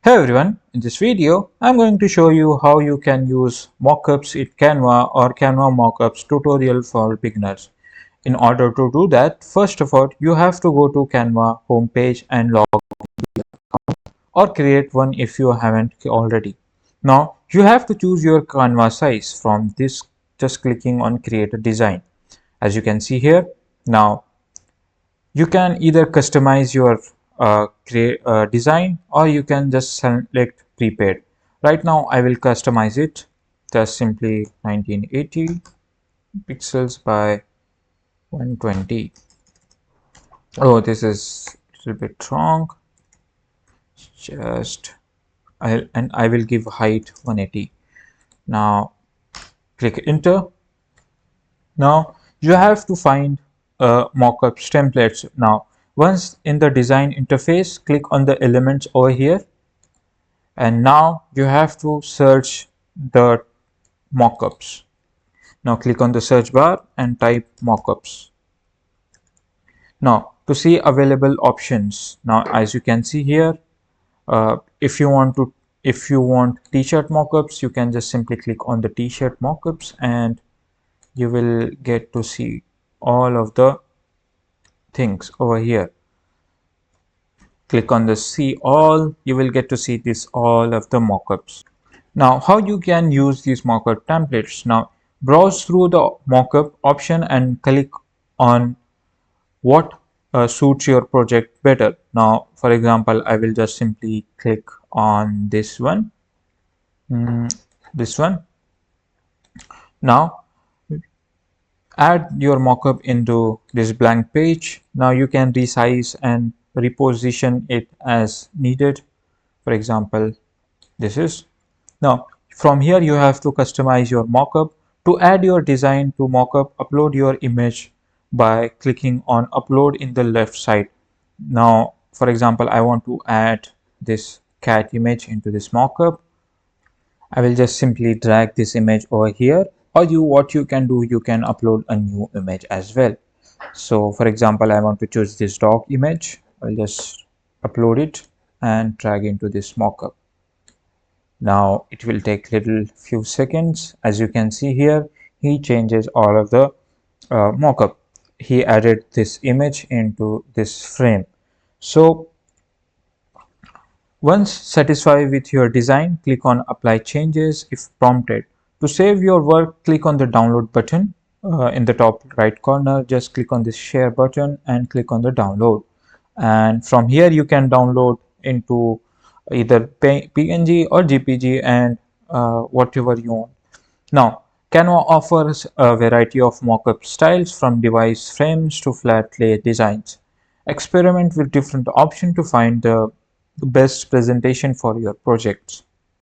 Hey everyone, in this video I'm going to show you how you can use mockups in Canva or Canva Mockups tutorial for beginners. In order to do that, first of all you have to go to Canva homepage and log or create one if you haven't already. Now you have to choose your Canva size from this, just clicking on create a design. As you can see here, now you can either customize your design, or you can just select prepaid. Right now I will customize it, just simply 1980 pixels by 120. Oh, this is a little bit wrong. Just I will give height 180. Now click enter. Now you have to find mockups templates. Now once in the design interface, click on the elements over here, and now you have to search the mockups. Now click on the search bar and type mockups. Now to see available options, now as you can see here, if you want t-shirt mockups, you can just simply click on the t-shirt mockups and you will get to see all of the things over here. Click on the see all, you will get to see this all of the mockups. Now how you can use these mockup templates? Now browse through the mockup option and click on what suits your project better. Now for example, I will just simply click on this one, this one. Now add your mockup into this blank page. Now you can resize and reposition it as needed. For example, this is. Now from here you have to customize your mockup. To add your design to mockup, upload your image by clicking on upload in the left side. Now for example, I want to add this cat image into this mockup. I will just simply drag this image over here, or what you can do, you can upload a new image as well. So for example, I want to choose this dog image. I'll just upload it and drag into this mockup. Now it will take little few seconds. As you can see here, he changes all of the mockup. He added this image into this frame. So once satisfied with your design, click on apply changes if prompted. To save your work, click on the download button in the top right corner. Just click on this share button and click on the download. And from here you can download into either PNG or GPG and whatever you want. Now Canva offers a variety of mockup styles, from device frames to flat lay designs. Experiment with different options to find the best presentation for your projects.